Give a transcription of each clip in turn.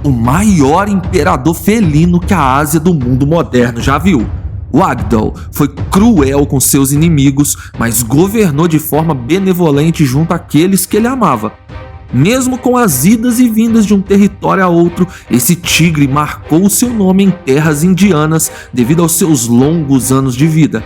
o maior imperador felino que a Ásia do mundo moderno já viu. Wagdo foi cruel com seus inimigos, mas governou de forma benevolente junto àqueles que ele amava. Mesmo com as idas e vindas de um território a outro, esse tigre marcou seu nome em terras indianas devido aos seus longos anos de vida.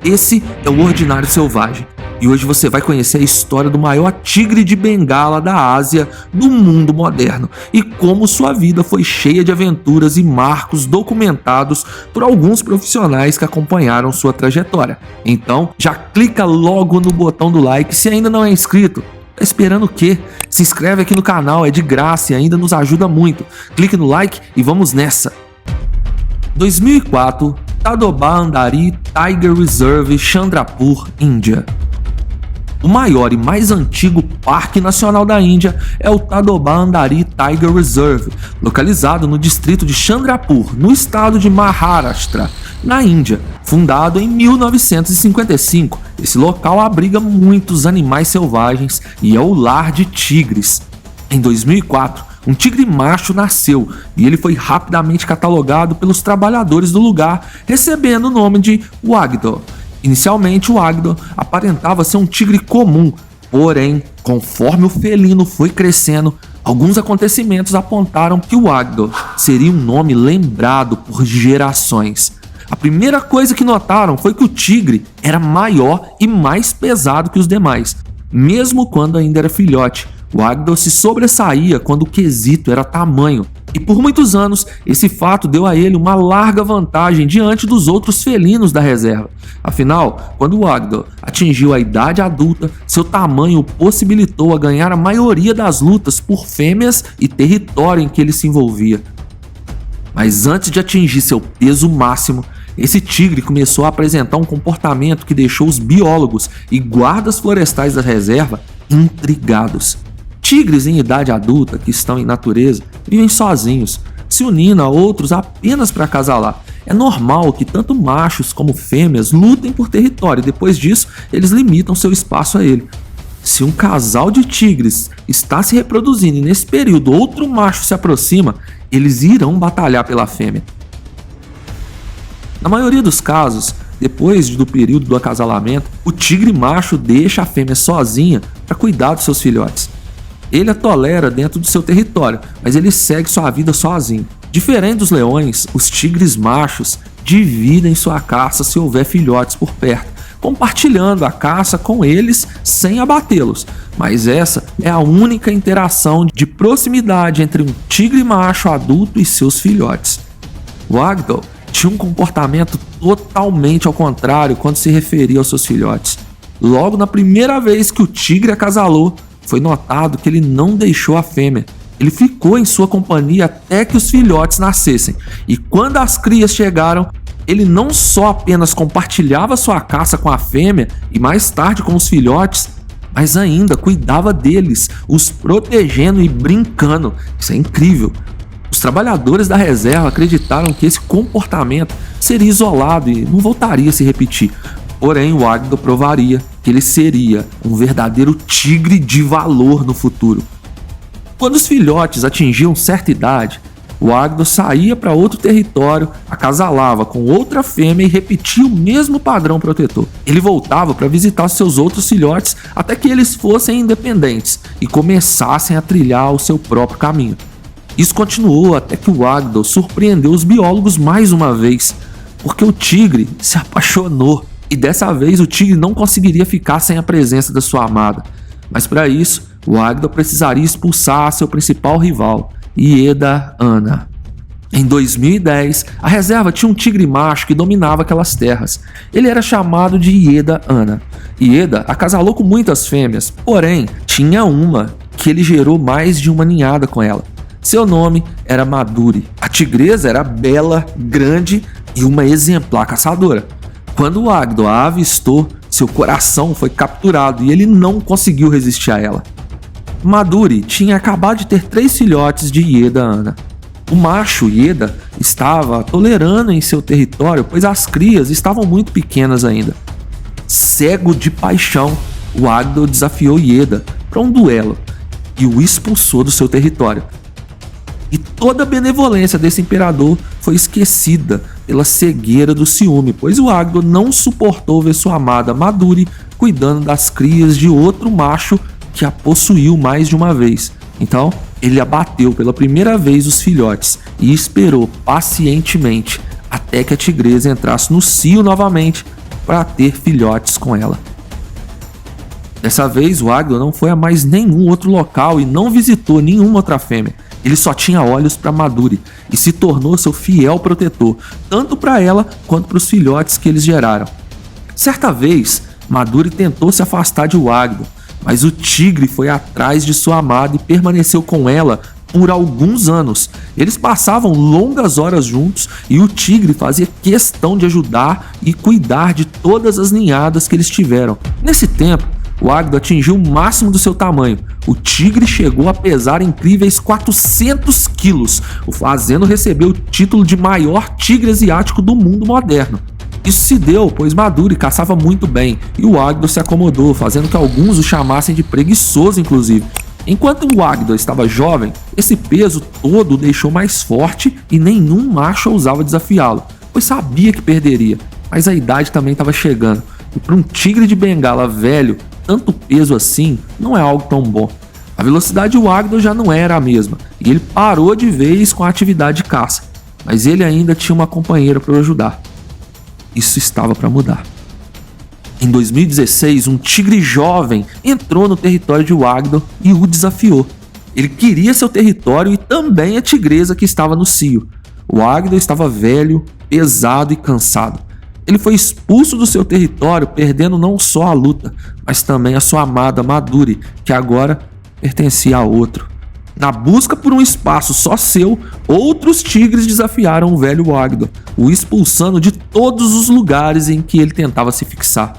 Esse é o Ordinário Selvagem, e hoje você vai conhecer a história do maior tigre de Bengala da Ásia do mundo moderno e como sua vida foi cheia de aventuras e marcos documentados por alguns profissionais que acompanharam sua trajetória. Então, já clica logo no botão do like se ainda não é inscrito. Tá esperando o quê? Se inscreve aqui no canal, é de graça e ainda nos ajuda muito. Clique no like e vamos nessa! 2004, Tadoba Andhari Tiger Reserve, Chandrapur, Índia. O maior e mais antigo parque nacional da Índia é o Tadoba Andhari Tiger Reserve, localizado no distrito de Chandrapur, no estado de Maharashtra, na Índia. Fundado em 1955, esse local abriga muitos animais selvagens e é o lar de tigres. Em 2004, um tigre macho nasceu e ele foi rapidamente catalogado pelos trabalhadores do lugar, recebendo o nome de Wagdo. Inicialmente, o Wagdo aparentava ser um tigre comum, porém, conforme o felino foi crescendo, alguns acontecimentos apontaram que o Wagdo seria um nome lembrado por gerações. A primeira coisa que notaram foi que o tigre era maior e mais pesado que os demais. Mesmo quando ainda era filhote, o Wagdo se sobressaía quando o quesito era tamanho. E por muitos anos, esse fato deu a ele uma larga vantagem diante dos outros felinos da reserva. Afinal, quando o Wagdo atingiu a idade adulta, seu tamanho o possibilitou a ganhar a maioria das lutas por fêmeas e território em que ele se envolvia. Mas antes de atingir seu peso máximo, esse tigre começou a apresentar um comportamento que deixou os biólogos e guardas florestais da reserva intrigados. Tigres em idade adulta que estão em natureza vivem sozinhos, se unindo a outros apenas para acasalar. É normal que tanto machos como fêmeas lutem por território e depois disso eles limitam seu espaço a ele. Se um casal de tigres está se reproduzindo e nesse período outro macho se aproxima, eles irão batalhar pela fêmea. Na maioria dos casos, depois do período do acasalamento, o tigre macho deixa a fêmea sozinha para cuidar dos seus filhotes. Ele a tolera dentro do seu território, mas ele segue sua vida sozinho. Diferente dos leões, os tigres machos dividem sua caça se houver filhotes por perto, compartilhando a caça com eles sem abatê-los. Mas essa é a única interação de proximidade entre um tigre macho adulto e seus filhotes. Wagdo tinha um comportamento totalmente ao contrário quando se referia aos seus filhotes. Logo na primeira vez que o tigre acasalou, foi notado que ele não deixou a fêmea. Ele ficou em sua companhia até que os filhotes nascessem. E quando as crias chegaram, ele não só apenas compartilhava sua caça com a fêmea e mais tarde com os filhotes, mas ainda cuidava deles, os protegendo e brincando. Isso é incrível. Os trabalhadores da reserva acreditaram que esse comportamento seria isolado e não voltaria a se repetir. Porém, o Wagdo provaria que ele seria um verdadeiro tigre de valor no futuro. Quando os filhotes atingiam certa idade, o Wagdo saía para outro território, acasalava com outra fêmea e repetia o mesmo padrão protetor. Ele voltava para visitar seus outros filhotes até que eles fossem independentes e começassem a trilhar o seu próprio caminho. Isso continuou até que o Wagdo surpreendeu os biólogos mais uma vez, porque o tigre se apaixonou. E dessa vez o tigre não conseguiria ficar sem a presença da sua amada. Mas para isso, o Wagdo precisaria expulsar seu principal rival, Ieda Ana. Em 2010, a reserva tinha um tigre macho que dominava aquelas terras. Ele era chamado de Ieda Ana. Ieda acasalou com muitas fêmeas, porém, tinha uma que ele gerou mais de uma ninhada com ela. Seu nome era Madhuri. A tigresa era bela, grande e uma exemplar caçadora. Quando o Wagdo a avistou, seu coração foi capturado e ele não conseguiu resistir a ela. Madhuri tinha acabado de ter 3 filhotes de Ieda Ana. O macho Ieda estava tolerando em seu território, pois as crias estavam muito pequenas ainda. Cego de paixão, o Wagdo desafiou Ieda para um duelo e o expulsou do seu território. E toda a benevolência desse imperador foi esquecida pela cegueira do ciúme, pois o Agdo não suportou ver sua amada Maduri cuidando das crias de outro macho que a possuiu mais de uma vez. Então, ele abateu pela primeira vez os filhotes e esperou pacientemente até que a tigresa entrasse no cio novamente para ter filhotes com ela. Dessa vez, o Agdo não foi a mais nenhum outro local e não visitou nenhuma outra fêmea. Ele só tinha olhos para Maduri e se tornou seu fiel protetor, tanto para ela quanto para os filhotes que eles geraram. Certa vez, Maduri tentou se afastar de Agdo, mas o tigre foi atrás de sua amada e permaneceu com ela por alguns anos. Eles passavam longas horas juntos e o tigre fazia questão de ajudar e cuidar de todas as ninhadas que eles tiveram. Nesse tempo, o Agdo atingiu o máximo do seu tamanho. O tigre chegou a pesar incríveis 400 quilos, o fazendo receber o título de maior tigre asiático do mundo moderno. Isso se deu, pois Maduri caçava muito bem, e o Agdo se acomodou, fazendo que alguns o chamassem de preguiçoso, inclusive. Enquanto o Agdo estava jovem, esse peso todo o deixou mais forte e nenhum macho ousava desafiá-lo, pois sabia que perderia, mas a idade também estava chegando, e para um tigre de bengala velho, tanto peso assim não é algo tão bom. A velocidade do Agdo já não era a mesma, e ele parou de vez com a atividade de caça, mas ele ainda tinha uma companheira para o ajudar. Isso estava para mudar. Em 2016, um tigre jovem entrou no território de Agdo e o desafiou. Ele queria seu território e também a tigresa que estava no cio. O Agdo estava velho, pesado e cansado. Ele foi expulso do seu território, perdendo não só a luta, mas também a sua amada Maduri, que agora pertencia a outro. Na busca por um espaço só seu, outros tigres desafiaram o velho Agdo, o expulsando de todos os lugares em que ele tentava se fixar.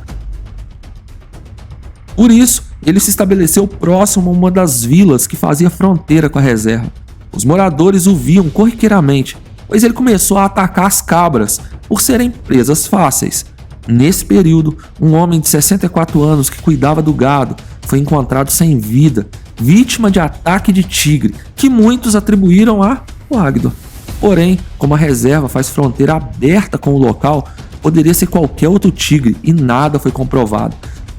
Por isso, ele se estabeleceu próximo a uma das vilas que fazia fronteira com a reserva. Os moradores o viam corriqueiramente, pois ele começou a atacar as cabras por serem presas fáceis. Nesse período, um homem de 64 anos que cuidava do gado foi encontrado sem vida, vítima de ataque de tigre, que muitos atribuíram a Agdo. Porém, como a reserva faz fronteira aberta com o local, poderia ser qualquer outro tigre e nada foi comprovado.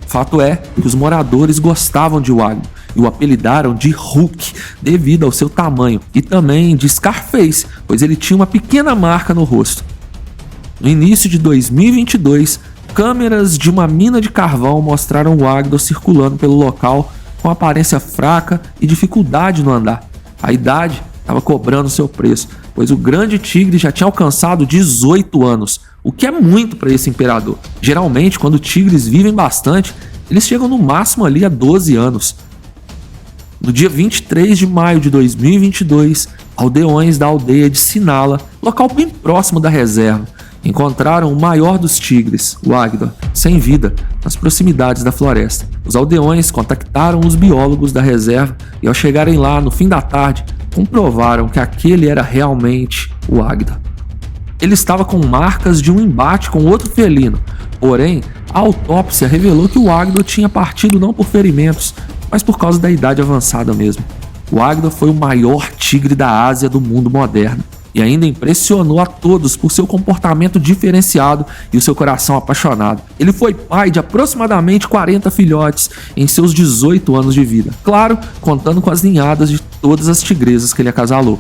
Fato é que os moradores gostavam de Agdo e o apelidaram de Hulk devido ao seu tamanho e também de Scarface, pois ele tinha uma pequena marca no rosto. No início de 2022, câmeras de uma mina de carvão mostraram o Agdo circulando pelo local com aparência fraca e dificuldade no andar. A idade estava cobrando seu preço, pois o grande tigre já tinha alcançado 18 anos, o que é muito para esse imperador. Geralmente, quando tigres vivem bastante, eles chegam no máximo ali a 12 anos. No dia 23 de maio de 2022, aldeões da aldeia de Sinala, local bem próximo da reserva, encontraram o maior dos tigres, o Agdo, sem vida, nas proximidades da floresta. Os aldeões contactaram os biólogos da reserva e, ao chegarem lá no fim da tarde, comprovaram que aquele era realmente o Agdo. Ele estava com marcas de um embate com outro felino, porém, a autópsia revelou que o Agdo tinha partido não por ferimentos, mas por causa da idade avançada mesmo. O Agdo foi o maior tigre da Ásia do mundo moderno e ainda impressionou a todos por seu comportamento diferenciado e o seu coração apaixonado. Ele foi pai de aproximadamente 40 filhotes em seus 18 anos de vida, claro, contando com as ninhadas de todas as tigresas que ele acasalou.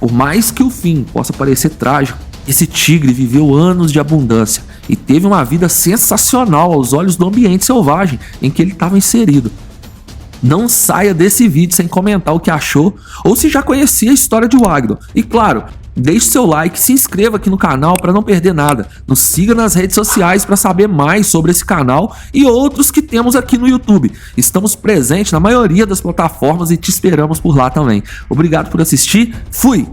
Por mais que o fim possa parecer trágico, esse tigre viveu anos de abundância e teve uma vida sensacional aos olhos do ambiente selvagem em que ele estava inserido. Não saia desse vídeo sem comentar o que achou ou se já conhecia a história de Agdo. E claro, deixe seu like e se inscreva aqui no canal para não perder nada. Nos siga nas redes sociais para saber mais sobre esse canal e outros que temos aqui no YouTube. Estamos presentes na maioria das plataformas e te esperamos por lá também. Obrigado por assistir. Fui!